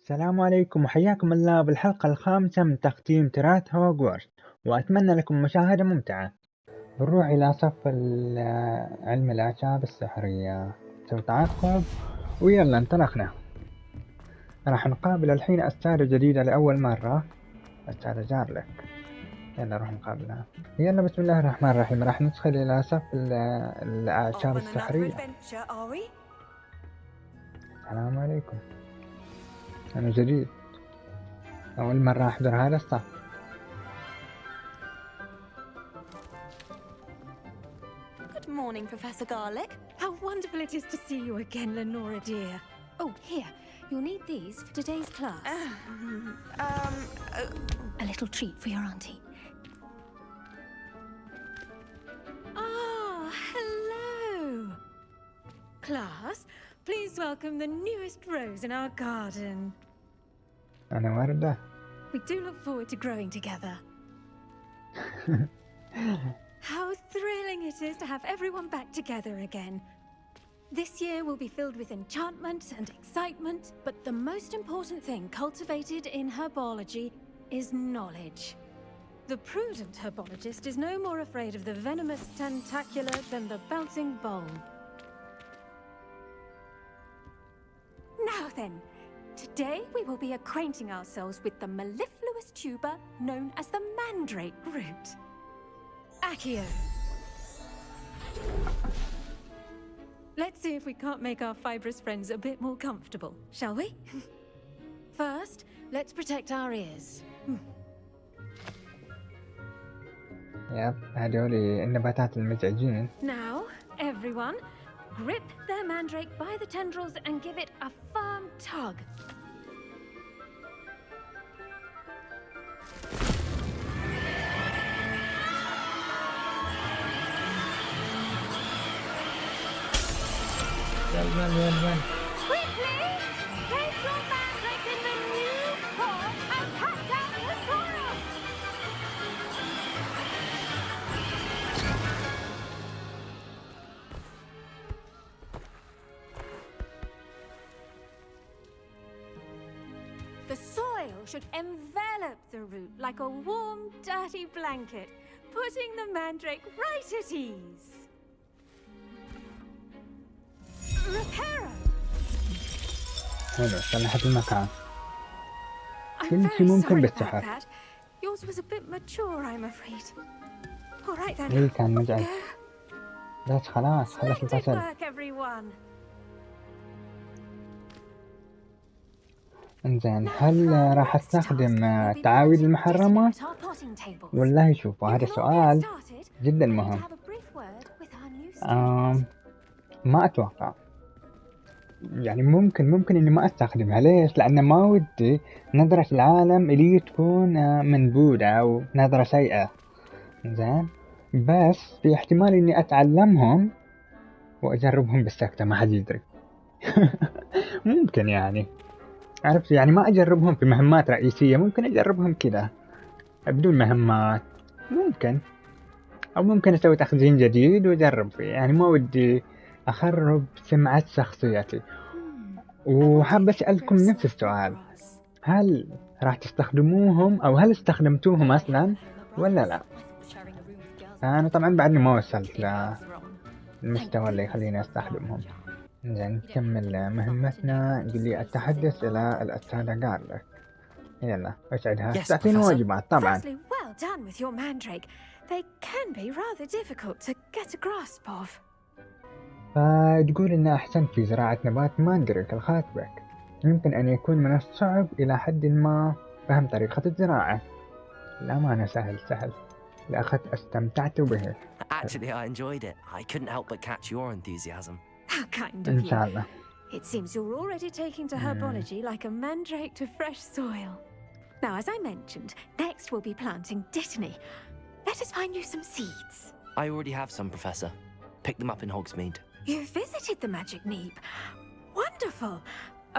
السلام عليكم وحياكم الله بالحلقة الخامسة من تختيم تراث هوغوارتس، وأتمنى لكم مشاهدة ممتعة. بنروح إلى صف علم الأعشاب السحرية، نسوي تعقب ويلا انطلقنا. راح نقابل الحين أستاذة جديدة لأول مرة، أستاذة جارلك. يلا نروح نقابلها. يلا بسم الله الرحمن الرحيم. راح ندخل إلى صف الأعشاب السحرية. السلام عليكم، أنا جديد، أول مرة أحضر هذا الصف. Good morning, Professor Garlick. How wonderful it is to see you again, Lenora dear. Oh, here, you'll need these for today's class. A little treat for your auntie. Ah, hello. Class, please welcome the newest rose in our garden. أنا وردة. We do look forward to growing together. How thrilling it is to have everyone back together again. This year will be filled with enchantment and excitement, but the most important thing cultivated in herbology is knowledge. The prudent herbologist is no more afraid of the venomous tentacular than the bouncing bulb. Now then, today we will be acquainting ourselves with the mellifluous tuber known as the mandrake root. Accio. Let's see if we can't make our fibrous friends a bit more comfortable, shall we? First, let's protect our ears. يب، هذولي النباتات المزعجين. Now, everyone, grip their mandrake by the tendrils and give it a firm tug. Quickly, place your mandrake in the new pot and cut down the soil. The soil should envelop the root like a warm, dirty blanket, putting the mandrake right at ease. Reparo. حلو، صلحت المكان. I'm كل very شيء ممكن sorry about بالسحر. that. Yours was a bit mature, I'm afraid. All right then. إيه كان Off مزعج. we go. بس خلاص خلص Splendid الفصل. work, everyone. انزين، هل راح استخدم التعاويذ المحرمة؟ والله شوفوا، هذا سؤال جدا مهم. ما اتوقع، يعني ممكن اني ما استخدمها. ليش؟ لان ما ودي نظرة العالم الي تكون منبوذة او نظرة سيئة. زين، بس في احتمال اني اتعلمهم واجربهم بالسكتة، ما حد يدري. ممكن يعني، عرفت، يعني ما اجربهم في مهمات رئيسية، ممكن اجربهم كذا بدون مهمات، ممكن، او ممكن اسوي تخزين جديد واجرب فيه. يعني ما ودي اخرب سمعة شخصيتي. وحاب اسألكم نفس السؤال، هل راح تستخدموهم او هل استخدمتوهم اصلا ولا لا؟ انا طبعا بعدني ما وصلت للمستوى اللي يخليني استخدمهم. زين، نكمل مهمتنا. يقول لي التحدث الى الأستاذة جارلك. يلا اسعدها، تعطيني واجبات طبعا. Well done with your mandrake. They can be rather difficult to get a grasp of. فتقول إن أحسنت في زراعة نبات ماندريك الخاتبك. يمكن أن يكون من الصعب إلى حد ما فهم طريقة الزراعة. الأمانة سهل، لقد استمتعت به. Actually, I enjoyed it. I couldn't help but catch your enthusiasm. How kind of إن you. شاء الله. It seems you're already taking to herbology like a mandrake to fresh soil. Now, as I mentioned, next we'll be planting Tedعمني. Let us find you some seeds. I already have some, Professor. Pick them up in Hogsmeade. You visited the magic neep. Wonderful.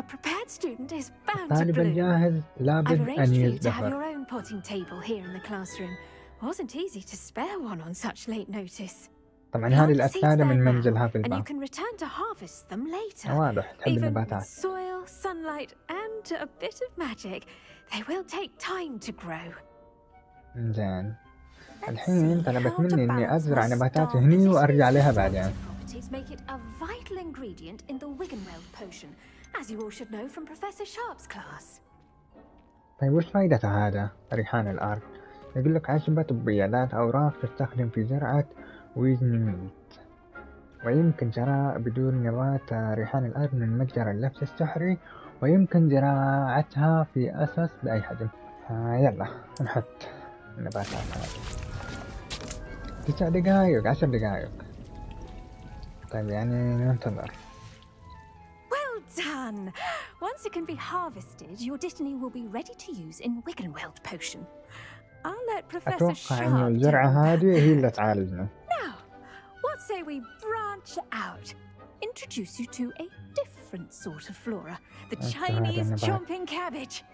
A prepared student is bound to طالب bloom. الجاهز I've لابد arranged أن for you to have يزدهر. your own potting table here in the classroom. Wasn't easy to spare one on such late notice. طبعا هذه Plant the seeds الأسادة there من now, منزلها في and you الباب. can return to harvest them later. واضح تحب Even with النباتات. soil, sunlight, and a bit of magic, they will take time to grow. زين. Let's الحين see طلبت how to مني إني balance أزرع my نباتات star هني position. وأرجع لها Star بعدين. properties make it a vital ingredient in the Wiggenweld potion, as you all should know from Professor Sharp's class. طيب وش فايدة هذا ريحان الأرض؟ يقول لك عشبة طبية ذات أوراق تستخدم في زرعة ويزنميت، ويمكن شراء بدون نبات ريحان الأرض من متجر اللبس السحري، ويمكن زراعتها في أسس بأي حجم. يلا نحط النباتات هذه. 9 دقايق 10 دقايق. طيب يعني ننتظر. Well done! Once it can be harvested, your Dittany will be ready to use in Wiggenweld potion. I'll let Professor أتوقع Sharp إنه take الزرعة all هذه that. هي اللي تعالجنا. Now, what say we branch out? Introduce you to a different sort of flora, the Chinese about- chomping cabbage.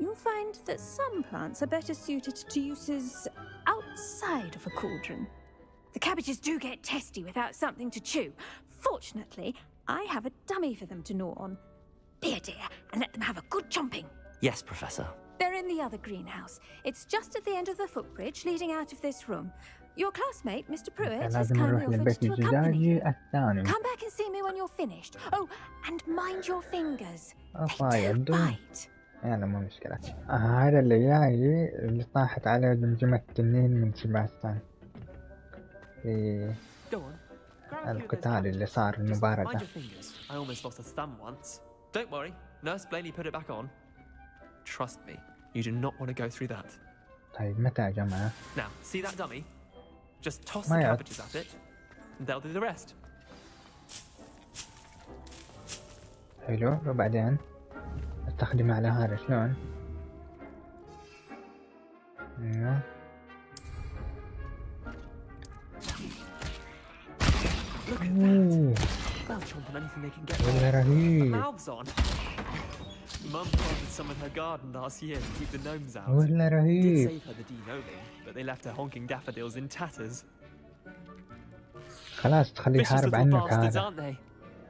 You'll find that some plants are better suited to uses outside of a cauldron. The cabbages do get testy without something to chew. Fortunately, I have a dummy for them to gnaw on. Be a dear and let them have a good chomping. Yes, Professor. They're in the other greenhouse. It's just at the end of the footbridge leading out of this room. Your classmate, Mr. Pruitt, has لازم kindly نروح offered للبيت to accompany الزجاجي you. الثاني. Come back and see me when you're finished. Oh, and mind your fingers. They أفا do يدو. bite. يلا مو مشكلة. هذا اللي جاي اللي طاحت على جمجمة تنين من سباستان في Go on. Grab a few of those القتال اللي cabbages. صار Just المباردة. mind your fingers. I almost lost a thumb once. Don't worry. Nurse Blaney put it back on. Trust me, you do not want to go through that. طيب متى يا جماعة؟ Now, see that dummy? Just toss ما the يعد. cabbages at it, and they'll do the rest. حلو وبعدين استخدمه على هذا شلون؟ ايوه Look at أوه، that. They'll chomp on anything they can get والله their رهيب mouths on. Mum planted some in her garden last year to keep the gnomes out. والله Did رهيب. save her the de-gnoming, but they left her honking daffodils in tatters. خلاص تخليه Vicious يحارب little عنك bastards, هذا. aren't they?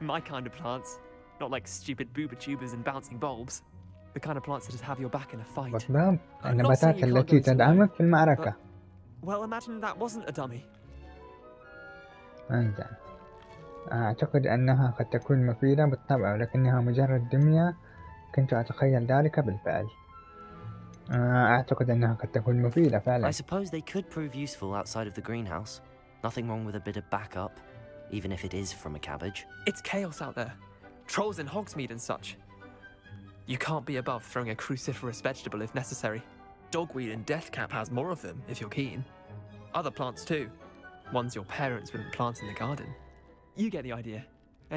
My kind of plants. Not like stupid booba tubers and bouncing bulbs. The kind of plants that just have your back in a fight. بالضبط I'm not النباتات saying you can't التي go to تدعمك في المعركة. Well, imagine that wasn't a dummy. انزين أعتقد أنها قد تكون مفيدة بالطبع، ولكنها مجرد دمية. كنت أتخيل ذلك بالفعل. أعتقد أنها قد تكون مفيدة I فعلا. suppose they could prove useful outside of the greenhouse. Nothing wrong with a bit of backup, even if it is from a cabbage. It's chaos out there. Trolls in Hogsmeade and such. You can't be above throwing a cruciferous vegetable if necessary. Dogweed and deathcap has more of them, if you're keen. Other plants too. Ones your parents wouldn't plant in the garden. You get the idea.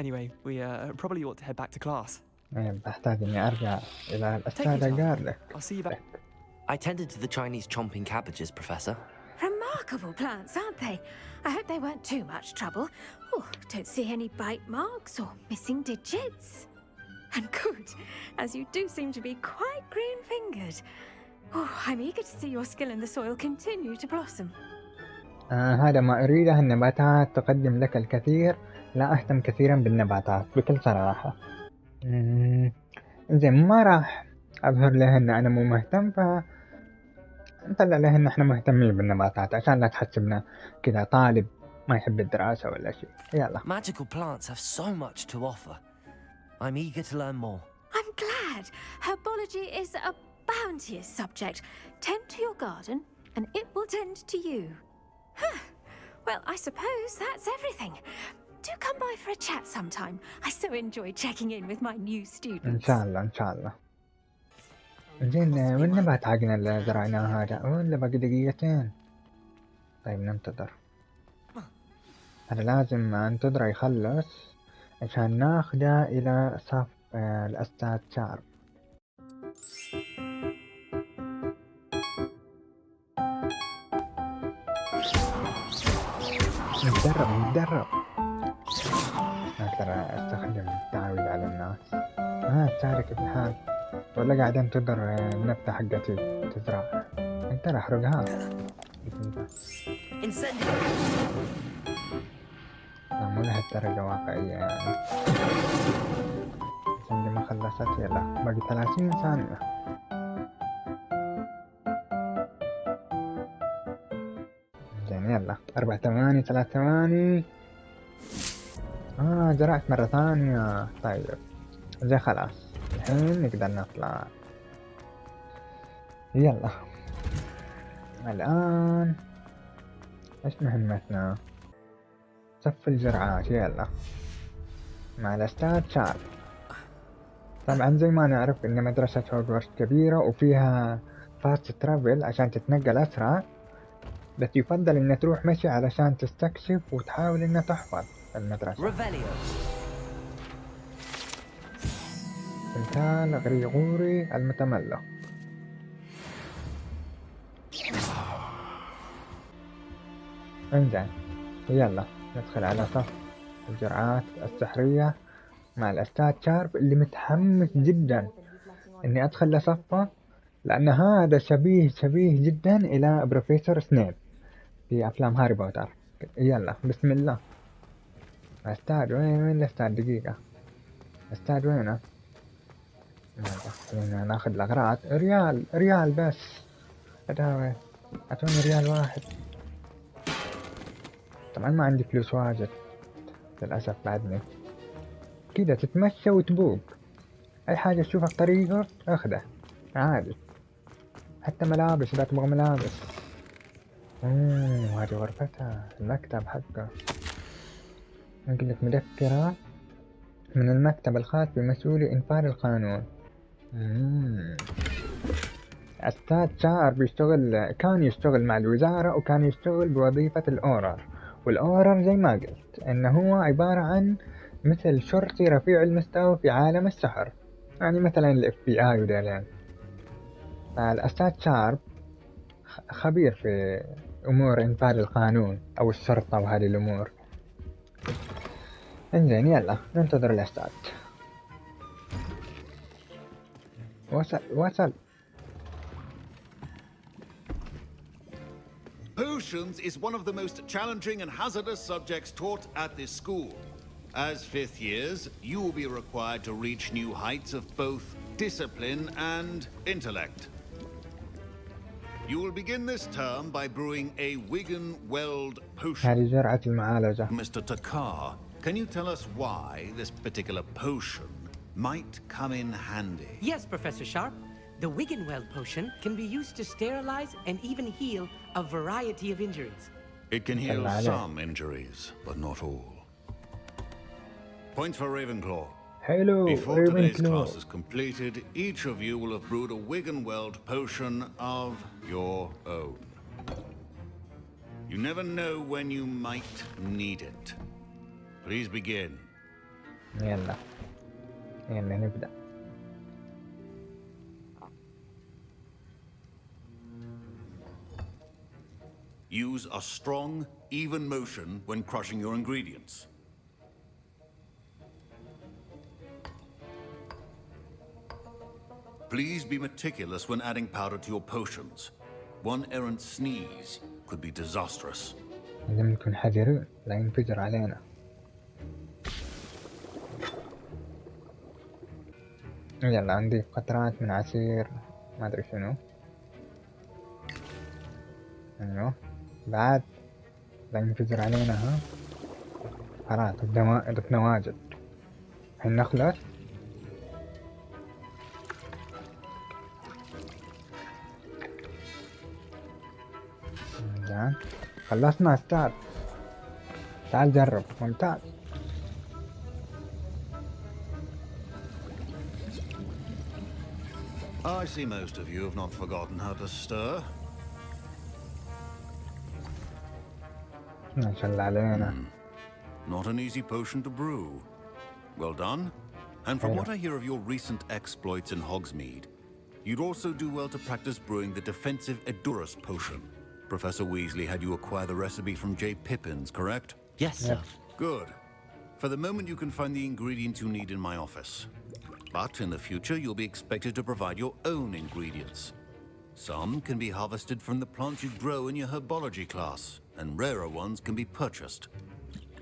Anyway, we probably ought to head back to class. بحتاج إني أرجع إلى Take your الأستاذة time. جارلك. I'll see you back. I tended to the Chinese chomping cabbages, Professor. Remarkable plants, aren't they? I hope they weren't too much trouble. Oh, don't see any bite marks or missing digits. And good, as you do seem to be quite green-fingered. Oh, I'm eager to see your skill in the soil continue to blossom. هذا ما أريده. النباتات تقدم لك الكثير. لا أهتم كثيرا بالنباتات بكل صراحة. زين ما راح أظهر له إن أنا مو مهتم، فنطلع له إن إحنا مهتمين بالنباتات عشان لا تحسبنا كذا طالب ما يحب الدراسة ولا شيء. يلا. Magical plants have so much to offer. I'm eager to learn more. I'm glad. Herbology is a bounteous subject. Tend to your garden, and it will tend to you. Huh. Well, I suppose that's everything. Do come by for a chat sometime. I so enjoy checking in with my new students. إن شاء الله إن شاء الله. زين والنبات حقنا اللي زرعناه هذا ولا باقي دقيقتين؟ طيب ننتظر. هذا لازم ننتظره يخلص عشان ناخده إلى صف الأستاذ شارب. نتدرب. أقدر أستخدم التعويذ على الناس. تساعدك في الحال ولا قاعد انتظر النبتة حقتي تزرع؟ أقدر أحرقها. Incendiary! مو لهالدرجة واقعية يعني. عندي ما خلصت، يلا باقي 30 ثانية. زين يلا 4 ثواني 3 ثواني. زرعت مرة ثانية. طيب زين خلاص الحين نقدر نطلع. يلا الآن ايش مهمتنا؟ صف الجرعات. يلا مع الأستاذ شارب. طبعا زي ما نعرف ان مدرسة هوغورتس كبيرة وفيها فاست ترافل عشان تتنقل اسرع، بس يفضل ان تروح مشي علشان تستكشف وتحاول ان تحفظ المدرسة. تمثال غريغوري المتملق. انزين يلا ندخل على صف الجرعات السحرية مع الأستاذ شارب اللي متحمس جدا إني أدخل لصفه، لأن هذا شبيه جدا إلى بروفيسور سنيب في أفلام هاري بوتر. يلا بسم الله. أستاذ وين الأستاذ؟ دقيقة، أستاذ وينه؟ خلينا ناخذ الأغراض. ريال بس أداوي، أعطوني ريال واحد. طبعا ما عندي فلوس واجد للأسف بعدني. كده تتمشى وتبوق، أي حاجة تشوفها في طريقك أخذه عادي، حتى ملابس إذا تبغى ملابس. هذه غرفتها، المكتب حقه. نقول لك مذكرة من المكتب الخاص بمسؤولي إنفاذ القانون. أستاذ شارب كان يشتغل مع الوزارة، وكان يشتغل بوظيفة الأورر. والأورر زي ما قلت إنه هو عبارة عن مثل شرطي رفيع المستوى في عالم السحر، يعني مثلا ال FBI ودالين. فالأستاذ شارب خبير في أمور إنفاذ القانون أو الشرطة وهذه الأمور. إنزين يلا ننتظر الأستاذ. وصل. Potions is one of the most challenging and hazardous subjects taught at this school. As fifth years, you will be required to reach new heights of both discipline and intellect. You will begin this term by brewing a Wigan-Weld potion. هذه جرعة المعالجة. Mr. Takar, can you tell us why this particular potion might come in handy? Yes, Professor Sharp. The Wigan-Weld potion can be used to sterilize and even heal a variety of injuries. It can heal some injuries, but not all. Point for Ravenclaw. Hello, Before today's class is completed, each of you will have brewed a Wigan-Weld potion of your own. You never know when you might need it. Please begin. يلا نبدأ. Use a strong, even motion when crushing your ingredients. Please be meticulous when adding powder to your potions. One errant sneeze could be disastrous. لازم نكون حذرين لا ينفجر علينا. يلا عندي قطرات من عصير ما ادري شنو. ايوه بعد لا ينفجر علينا. ها خلاص ضفنا واجد. الحين نخلص. خلصنا استاذ، تعال جرب. ممتاز. I see most of you have not forgotten how to stir. ما شاء الله علينا. Not an easy potion to brew. Well done. And from what I hear of your recent exploits in Hogsmeade, you'd also do well to practice brewing the defensive Edurus potion. Professor Weasley had you acquire the recipe from J. Pippin's, correct? Yes, sir. Good. For the moment, you can find the ingredients you need in my office. But in the future, you'll be expected to provide your own ingredients. Some can be harvested from the plants you grow in your herbology class, and rarer ones can be purchased.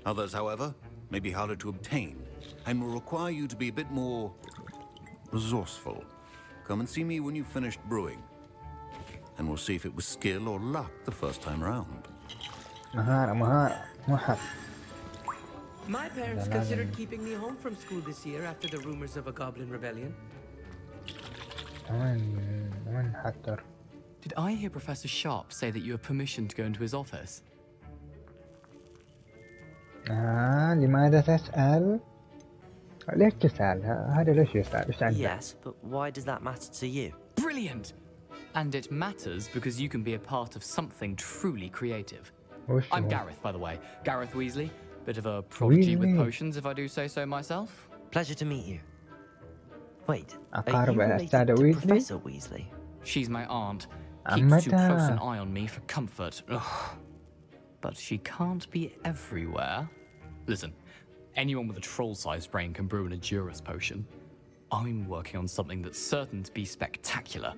Others, however, may be harder to obtain and will require you to be a bit more resourceful. Come and see me when you've finished brewing, and we'll see if it was skill or luck the first time round. مهارة مو حظ. My parents considered keeping me home from school this year after the rumors of a goblin rebellion. وين حتر؟ Did I hear Professor Sharp say that you have permission to go into his office? لماذا تسأل؟ ليش تسأل؟ هذا ليش يسأل؟ إيش عنده؟ Yes, but why does that matter to you? Brilliant! And it matters because you can be a part of something truly creative. وش I'm هو؟ Gareth, by the way. Gareth Weasley. Bit of a prodigy with Weasley. potions, if I do say so myself. Pleasure to meet you. Wait, are أقارب you الأستاذ related to ويزلي؟ Professor Weasley? She's my aunt. Keeps too close عمتها. an eye on me for comfort. Ugh. But she can't be everywhere. Listen, anyone with a troll-sized brain can brew an Adurus potion. I'm working on something that's certain to be spectacular.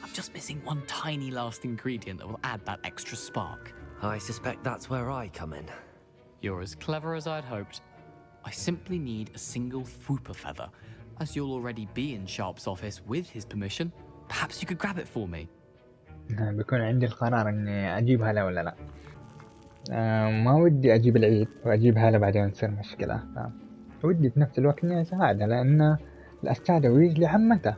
I'm just missing one tiny last ingredient that will add that extra spark. I suspect that's where I come in. You're as clever as I'd hoped. I simply need a single Fwooper feather. As you'll already be in Sharp's office with his permission, perhaps you could grab it for me. بيكون عندي القرار إني أجيبها لا ولا لا. ما ودي أجيب العيد وأجيبها لا بعدين تصير مشكلة. ودي في نفس الوقت إني أساعدها لأن الأستاذة ويزلي عمته.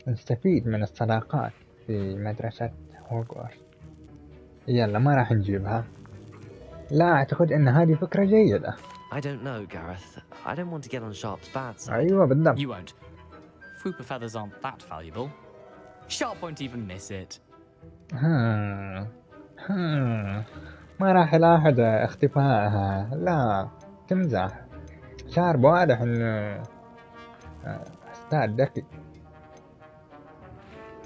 نستفيد من الصداقات في مدرسة هوغوارتس. يلا ما راح نجيبها. لا أعتقد أن هذه فكرة جيدة. I don't know, Gareth. I don't want to get on Sharp's bad side. أيوة بالضبط. You won't. Fwooper feathers aren't that valuable. Sharp won't even miss it. ما راح يلاحظ اختفائها. لا تمزح. شارب واضح إنه أستاذ ذكي.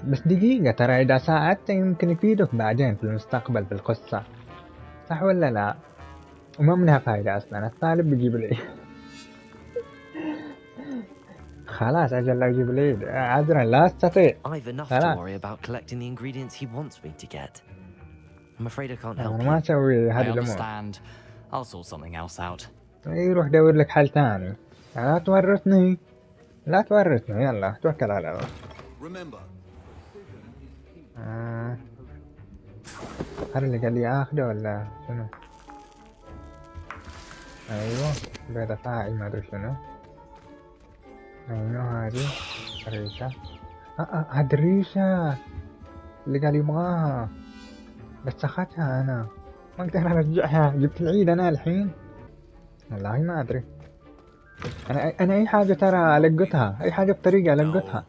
بس دقيقة ترى إذا ساعدته يمكن يفيدك بعدين في المستقبل في القصة. صح ولا لا؟ وما منها فايدة أصلا. الطالب بيجيب العيد. خلاص أجل لا يجيب العيد. عذرا لا أستطيع. I've enough to خلاص. worry about collecting the ingredients he wants me to get. I'm afraid I can't help أنا you. ما أسوي I هذه الأمور. understand. I'll sort something else out. يروح دور لك حل ثاني. لا تورطني. لا تورطني. يلا توكل على الله. Remember, هذا اللي قال لي آخذه ولا شنو؟ أيوة بيضة فاعل ما أدري شنو. أيوة هذه ريشة. هذه الريشة اللي قال يبغاها بس أخذتها أنا ما أقدر أرجعها. جبت العيد أنا الحين والله ما أدري. أنا أي حاجة ترى ألقطها. أي حاجة بطريقة ألقطها.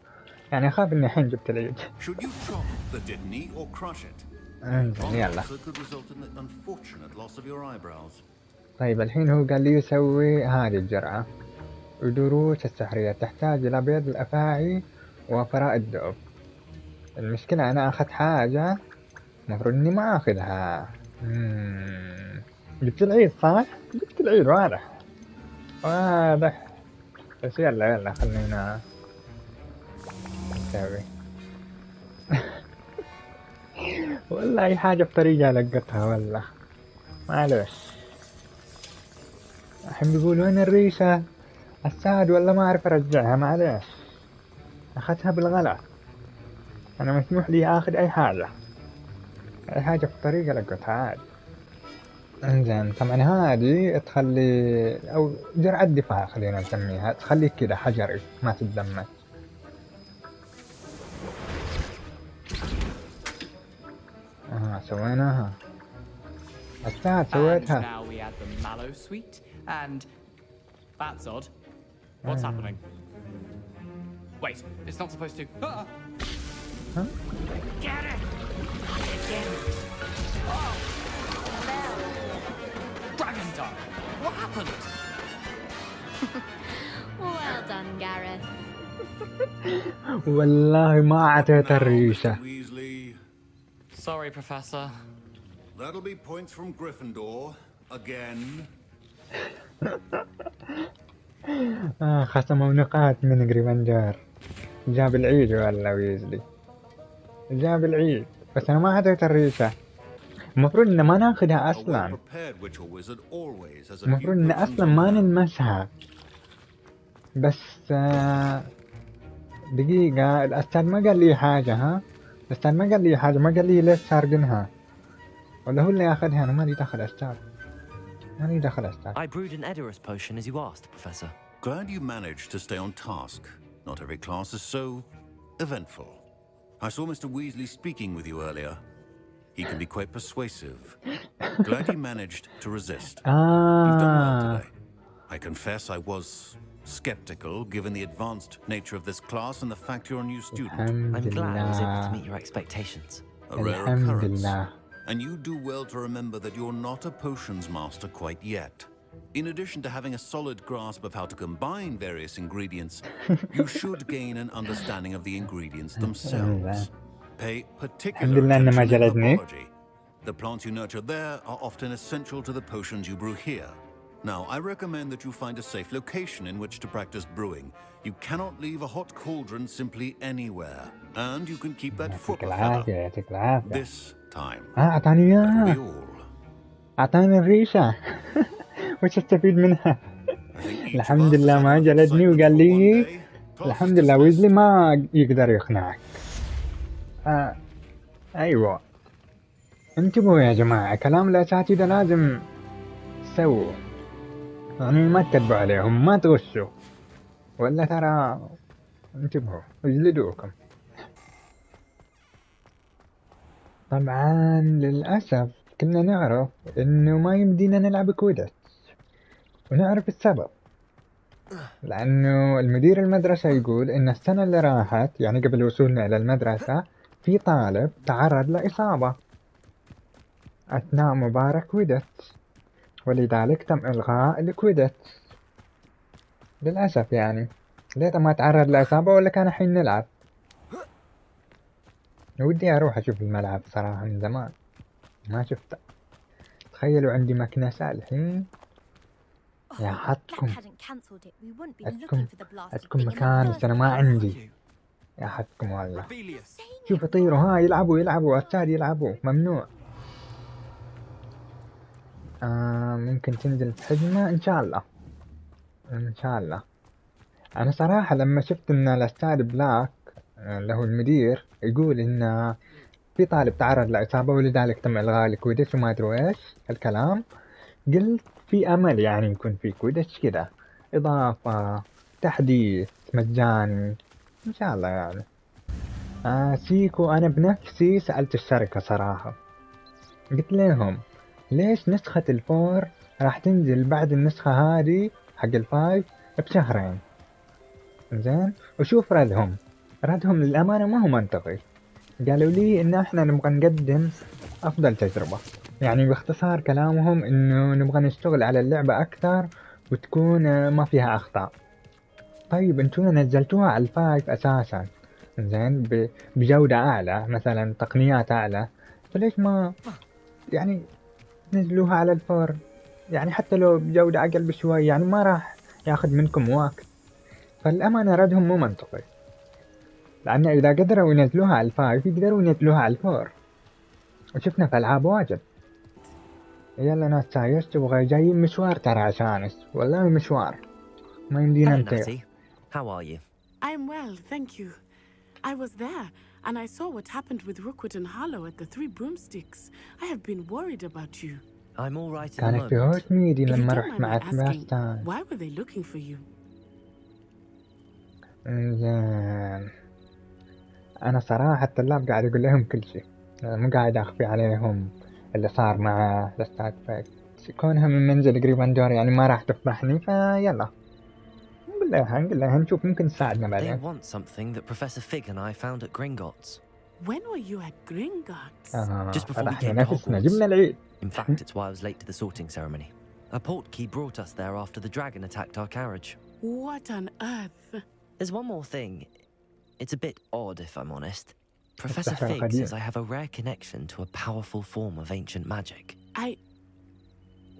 يعني أخاف إني الحين جبت العيد. should you chop the Tedadney or crush it? انزين يلا. So could result in the unfortunate loss of your eyebrows. طيب الحين هو قال لي يسوي هذه الجرعة. الدروس السحرية تحتاج إلى بيض الأفاعي وفراء الدؤب. المشكلة أنا أخذت حاجة المفروض إني ما أخذها. جبت العيد صح؟ جبت العيد واضح واضح. بس يلا خلينا نسوي. والله أي حاجة بطريقة لقطها والله معلش. الحين بيقول وين الريشة الساد ولا ما أعرف أرجعها. معلش أخذتها بالغلط. أنا مسموح لي أخذ أي حاجة بطريقة لقطها عادي. انزين طبعا هذه تخلي أو جرعة دفاع خلينا نسميها. تخليك كذا حجري ما تتدمج. سويناها. الساعة And سويتها. now we add the mallow sweet, and that's odd. What's happening? Wait, it's not supposed to. Ah! Huh? Get it! Not again! Dragon Dog! What happened? Well done, Gareth. والله ما أعطيت الريشة. Weasley. Sorry, Professor. That'll be points from Gryffindor again. خصموا نقاط من جريفندور. جاب العيد ولا ويزلي. جاب العيد بس أنا ما أعطيت الريشة. المفروض إن ما ناخدها A أصلا، well-prepared witch or wizard always has a few المفروض إن potions أصلا on ما hand. نلمسها. بس دقيقة، الأستاذ ما قال لي حاجة. ها، الأستاذ ما قال لي حاجة، ما قال لي ليش سارقينها، ولا هو اللي ياخذها؟ أنا مالي دخل أستاذ، مالي دخل أستاذ. I brewed an Edorus potion as you asked, Professor. Glad you managed to stay on task. Not every class is so eventful. I saw Mr. Weasley speaking with you earlier. He can be quite persuasive. Glad you managed to resist. You've done well today. I confess I was skeptical given the advanced nature of this class and the fact you're a new student. I'm glad I was able to meet your expectations. A rare occurrence. And you do well to remember that you're not a potions master quite yet. In addition to having a solid grasp of how to combine various ingredients, you should gain an understanding of the ingredients themselves. Pay particular attention to herbology. The plants you nurture there are often essential to the potions you brew here. Now, I recommend that you find a safe location in which to practice brewing. You cannot leave a hot cauldron simply anywhere. And you can keep that foot feather. This time. أعطاني That'll إياها، be all. أعطاني الريشة. وش استفيد منها؟ الحمد لله ما جلدني وقال لي الحمد لله ويزلي ما يقدر يقنعك. أيوة، انتبهوا يا جماعة، كلام الأساتذة لازم تسووا، يعني ما تكذبوا عليهم، ما تغشوا، ولا ترى انتبهوا يجلدوكم. طبعا للأسف كنا نعرف إنه ما يمدينا نلعب كويدتش، ونعرف السبب، لأنه المدير المدرسة يقول إن السنة اللي راحت، يعني قبل وصولنا إلى المدرسة، في طالب تعرض لإصابة أثناء مباراة كويدتش، ولذلك تم إلغاء الكويدتش. للأسف يعني ليته ما تعرض لإصابة ولا كان حين نلعب. ودي أروح أشوف الملعب صراحة، من زمان ما شفته. تخيلوا عندي مكنسة الحين. يا حدكم عندكم مكان بس أنا ما عندي. يا حدكم والله. شوفوا طيروا، ها يلعبوا أستاذ يلعبوا، ممنوع. ممكن تنزل بحجمة إن شاء الله، إن شاء الله. أنا صراحة لما شفت إن الأستاذ بلاك اللي هو المدير يقول إن في طالب تعرض لإصابة ولذلك تم إلغاء الكويدتش وما أدري إيش الكلام، قلت في أمل يعني يكون في كويدتش كذا، إضافة، تحديث مجاني إن شاء الله يعني. سيكو أنا بنفسي سألت الشركة صراحة، قلت لهم ليش نسخة الفور راح تنزل بعد النسخة هذه حق الفايف بشهرين؟ زين، وشوف ردهم للأمانة ما هو منطقي. قالوا لي إن إحنا نبغى نقدم أفضل تجربة، يعني باختصار كلامهم إنه نبغى نشتغل على اللعبة أكثر وتكون ما فيها أخطاء. طيب أنتوا نزلتوها على الفايف أساسا، زين، بجودة أعلى مثلا، تقنيات أعلى، فليش ما يعني نزلوها على الفور؟ يعني حتى لو بجودة أقل بشوي يعني ما راح ياخذ منكم وقت. فالأمانة ردهم مو منطقي، لأن إذا قدروا ينزلوها على الفايف يقدروا ينزلوها على الفور، وشفنا في ألعاب واجد. يلا ناس سايس تبغى جايين مشوار ترى عشانس، والله مشوار ما يمدينا نطير. How are you? I'm well, thank you. I was there, and I saw what happened with Rookwood and Harlow at the Three Broomsticks. I have been worried about you. I'm all right at the كانت في moment. هوت ميدي If you لما don't رحت mind مع my asking, سباستان. why were they looking for you? زين، أنا صراحة الطلاب قاعد أقول لهم كل شيء، مو قاعد أخفي عليهم اللي صار مع الأستاذ فيك. كونها من منزل غريفندور يعني ما راح تفضحني، فيلا نقول لها نشوف ممكن تساعدنا They بعدين. want something that Professor Fig and I found at Gringotts. When were you at Gringotts? Just before we رحنا came to نفسنا Hogwarts. جبنا العيد. In fact, it's why I was late to the sorting ceremony. A portkey brought us there after the dragon attacked our carriage. What on earth? There's one more thing. It's a bit odd, if I'm honest. Professor السحر Fig القديم. says I have a rare connection to a powerful form of ancient magic.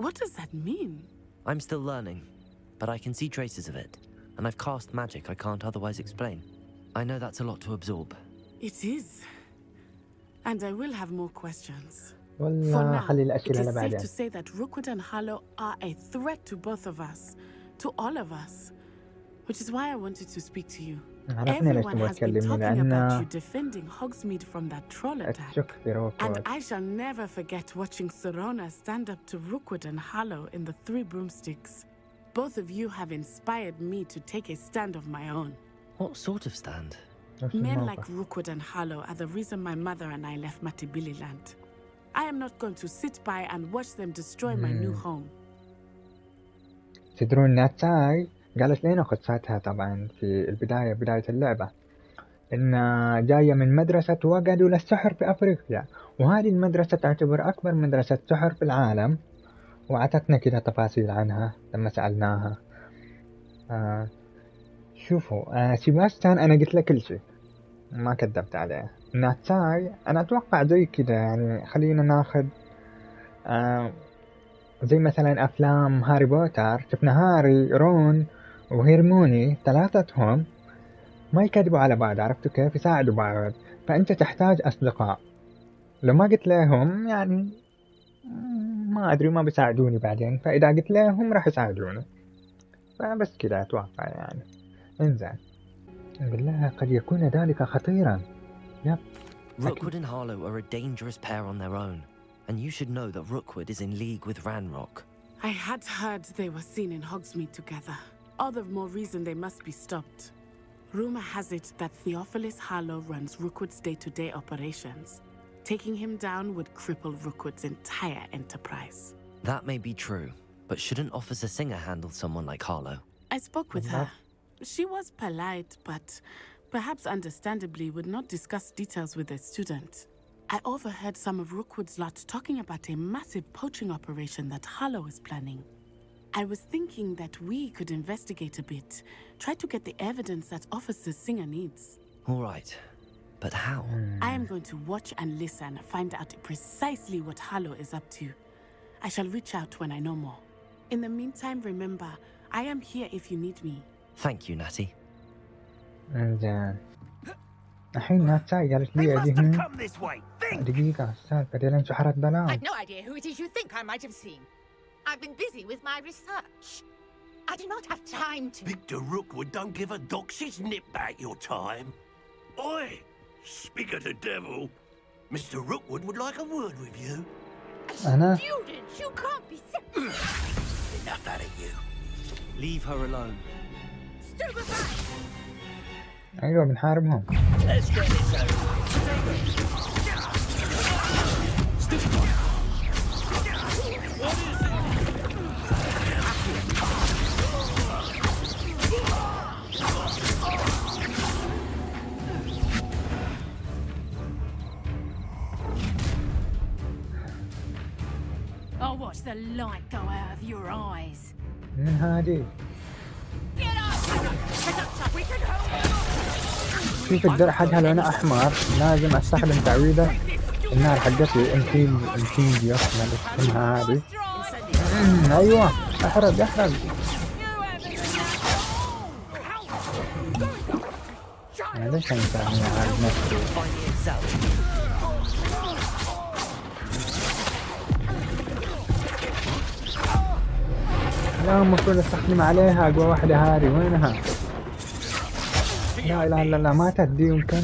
What does that mean? I'm still learning, but I can see traces of it, and I've cast magic I can't otherwise explain. I know that's a lot to absorb. It is. And I will have more questions. For والله now, خلي it الأسئلة is safe لبعدين. to say that Rookwood and Harlow are a threat to both of us, to all of us, which is why I wanted to speak to you. عرفنا ليش Everyone تبغى has been تكلمني، talking about you لأن defending Hogsmeade from that troll attack. تشك في And روكوود. I shall never forget watching Serona stand up to Rookwood and Harlow in the Three Broomsticks. Both of you have inspired me to take a stand of my own. What sort of stand? نفس Men الموقف. like Rookwood and Harlow are the reason my mother and I left Matibili land. I am not going to sit by and watch them destroy my new home. تدرون ناتاي قالت لنا قصتها طبعا في بداية اللعبة، إن جاية من مدرسة وقعدوا للسحر في أفريقيا، وهذه المدرسة تعتبر أكبر مدرسة سحر في العالم، وعطتنا كده تفاصيل عنها لما سألناها. شوفوا سيباستيان أنا قلت له كل شيء ما كذبت عليه. ناتاي أنا أتوقع زي كده، يعني خلينا ناخذ زي مثلا أفلام هاري بوتر، شفنا هاري رون وهيرموني ثلاثتهم ما يكذبوا على بعض، عرفتوا كيف يساعدوا بعض. فأنت تحتاج أصدقاء، لو ما قلت لهم يعني ما أدري ما بيساعدوني بعدين، فإذا قلت لهم راح يساعدوني، فبس كده أتوقع يعني. انزين بالله قد يكون ذلك خطيرا. يب Rookwood and Harlow are a dangerous pair on their own, and you should know that Rookwood is in league with Ranrock. I had heard they were seen in Hogsmeade together. All the more reason they must be stopped. Rumor has it that Theophilus Harlow runs Rookwood's day-to-day operations. Taking him down would cripple Rookwood's entire enterprise. That may be true, but shouldn't Officer Singer handle someone like Harlow? I spoke with her. She was polite, but perhaps understandably would not discuss details with a student. I overheard some of Rookwood's lot talking about a massive poaching operation that Harlow is planning. I was thinking that we could investigate a bit, try to get the evidence that Officer Singer needs. All right, but how? I am going to watch and listen, find out precisely what Harlow is up to. I shall reach out when I know more. In the meantime, remember, I am here if you need me. Thank you, Natty. انزين الحين ناتاي قالت لي أجيهم دقيقة السالفة دي لين شحرت بلاو. I've no idea who it is you think I might have seen. I've been busy with my research. I do not have time to... Victor Rookwood don't give a doxy's nip back your time. Oi, speak of the devil. Mr. Rookwood would like a word with you. أنا Students, you can't be serious. Enough out of you. Leave her alone. Stupefy! أيوة بنحاربهم. Let's get this over. I'll watch the light go out of your eyes. من هذه Get up! Get up, we can hold شوف الدرع حقها لونه أحمر، لازم أستخدم تعويذة النار حقتي انفيديا اسمها هذه. أيوة أحرق أنا ليش أنساني عارف نفسي. لا المفروض استخدم عليها اقوى واحدة هذه، وينها؟ لا اله الا الله ماتت دي يمكن.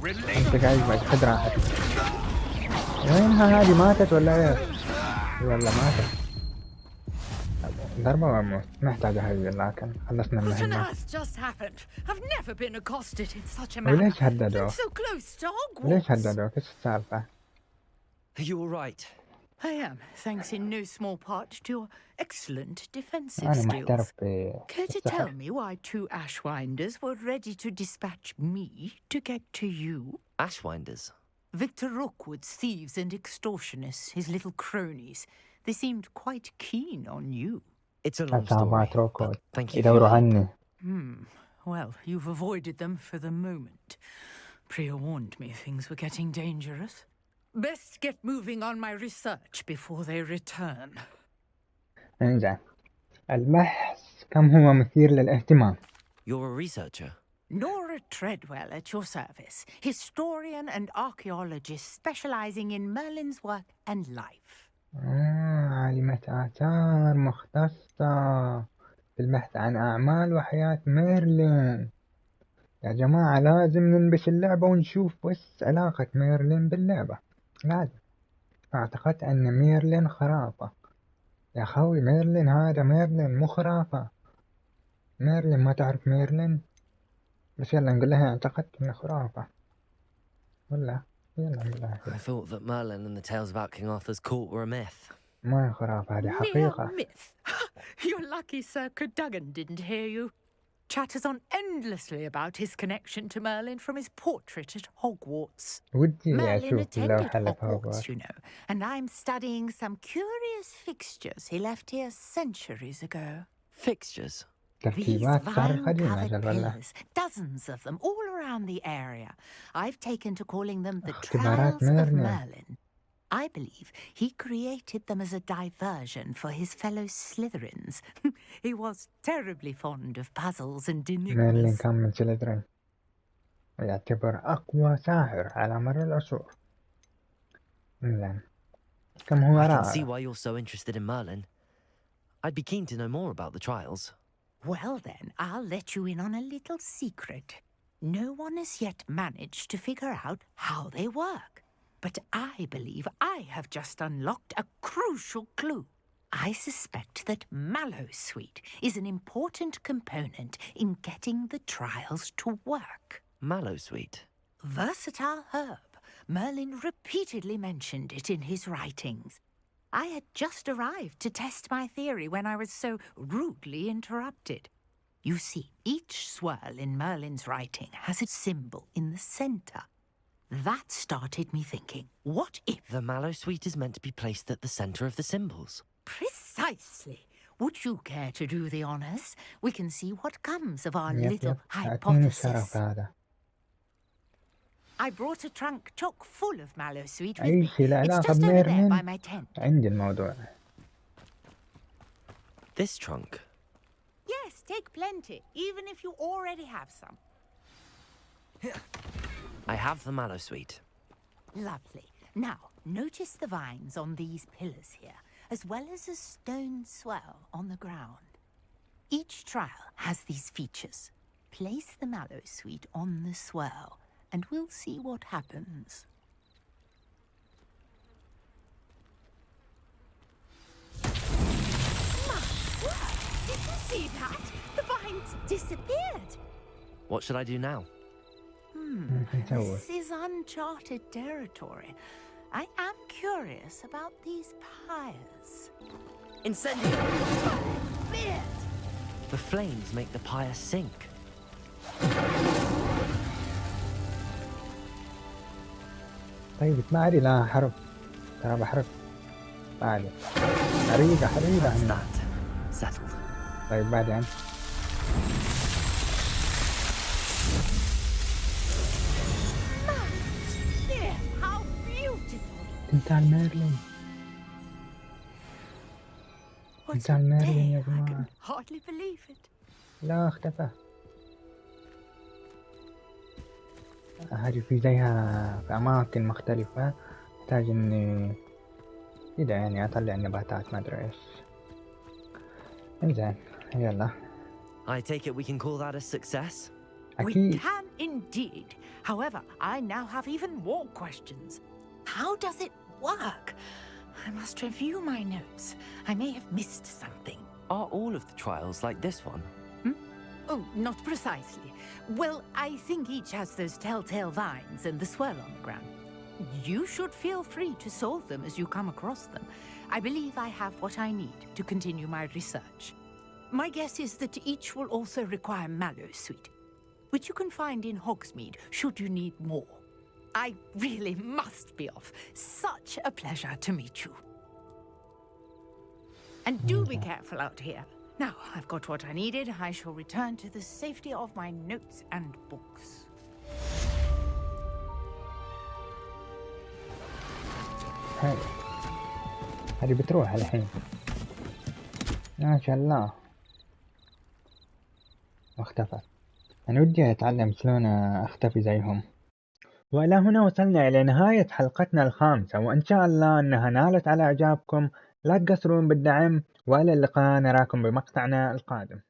انت قاعد بعد خد راحتك. وينها هذه ماتت ولا ايه؟ والله ماتت. ضربة واموت محتاجة هذه، لكن خلصنا المهمة. وليش هددوه؟ ليش هددوه؟ ايش السالفة؟ Are you all right? I am, thanks in no small part to your excellent defensive أنا skills. محترف Care to بالسحر. tell me why two Ashwinders were ready to dispatch me to get to you? Ashwinders? Victor Rookwood's thieves and extortionists, his little cronies. They seemed quite keen on you. It's a long story, عصابات روكود but thank you for يدوروا your help. عني. Well, you've avoided them for the moment. Priya warned me things were getting dangerous. Best get moving on my research before they return. انزين البحث كم هو مثير للاهتمام. You're a researcher? Nora Treadwell at your service, historian and archaeologist specializing in Merlin's work and life. عالمة آثار مختصة بالبحث عن أعمال وحياة ميرلين. يا جماعة لازم ننبش اللعبة ونشوف وش علاقة ميرلين باللعبة، لازم. اعتقدت أن ميرلين خرافة. يا خوي ميرلين هذا ميرلين مو خرافة. ميرلين ما تعرف ميرلين؟ بس يلا نقول لها اعتقدت انه خرافة ولا يلا نقول لها. I thought that Merlin and the tales about King Arthur's court were a myth. ما خرافة، هذه حقيقة. Mere myth. You're lucky Sir Cadogan didn't hear you. Chatters on endlessly about his connection to Merlin from his portrait at Hogwarts. ودي Merlin أشوف attended اللوحة اللي في Hogwarts, هوغوارتس. you know, and I'm studying some curious fixtures he left here centuries ago. Fixtures? These ترتيبات شعر قديمة vine-covered أجل والله. pillars, dozens of them all around the area. I've taken to calling them the اختبارات Trials of ميرلين. Merlin. I believe he created them as a diversion for his fellow Slytherins. He was terribly fond of puzzles and ميرلين enigmas. كان من سليذرين ويعتبر أقوى ساحر على مر العصور. إنزين كم هو I can see رائع. why you're so interested in Merlin. I'd be keen to know more about the trials. Well then, I'll let you in on a little secret. No one has yet managed to figure out how they work. But I believe I have just unlocked a crucial clue. I suspect that Mallowsweet is an important component in getting the trials to work. Mallowsweet? Versatile herb. Merlin repeatedly mentioned it in his writings. I had just arrived to test my theory when I was so rudely interrupted. You see, each swirl in Merlin's writing has a symbol in the center. That started me thinking, what if... The Mallowsweet is meant to be placed at the center of the symbols. Precisely. Would you care to do the honors? We can see what comes of our يب little أعطيني hypothesis. الشرف هذا. I brought a trunk chock full of Mallowsweet with أي me. شيء له It's علاقة just over there بميرلين by my tent. عندي الموضوع. This trunk? Yes, take plenty, even if you already have some. I have the Mallowsweet. Lovely. Now, notice the vines on these pillars here, as well as a stone swell on the ground. Each trial has these features. Place the Mallowsweet on the swell, and we'll see what happens. My word! Did you see that? The vines disappeared. What should I do now? This is uncharted territory. I am curious about these pyres. Incendio! Beard! The flames make the pyre sink. طيب ما عادي لا حرب، ترى بحرب عادي. حريقة حريقة That's هنا. that. Settled. طيب بعدين There! How beautiful! تمثال ميرلين. What's تمثال up ميرلين يا there? I جماعة. can hardly believe it. لا اختفى. هذه في زيها في أماكن مختلفة. أحتاج إني كده يعني أطلع النباتات ما أدري إيش. إنزين يلا. I take it we can call that a success? We أكيد. can indeed. However, I now have even more questions. How does it work? I must review my notes. I may have missed something. Are all of the trials like this one? Oh, not precisely. Well, I think each has those telltale vines and the swirl on the ground. You should feel free to solve them as you come across them. I believe I have what I need to continue my research. My guess is that each will also require Mallowsweet, which you can find in Hogsmeade should you need more. I really must be off. Such a pleasure to meet you. And do be careful out here. Now I've got what I needed, I shall return to the safety of my notes and books. هذه بتروح الحين. ما شاء الله. واختفت. أنا ودي أتعلم شلون أختفي زيهم. وإلى هنا وصلنا إلى نهاية حلقتنا الخامسة، وإن شاء الله أنها نالت على إعجابكم. لا تقصرون بالدعم، وإلى اللقاء، نراكم بمقطعنا القادم.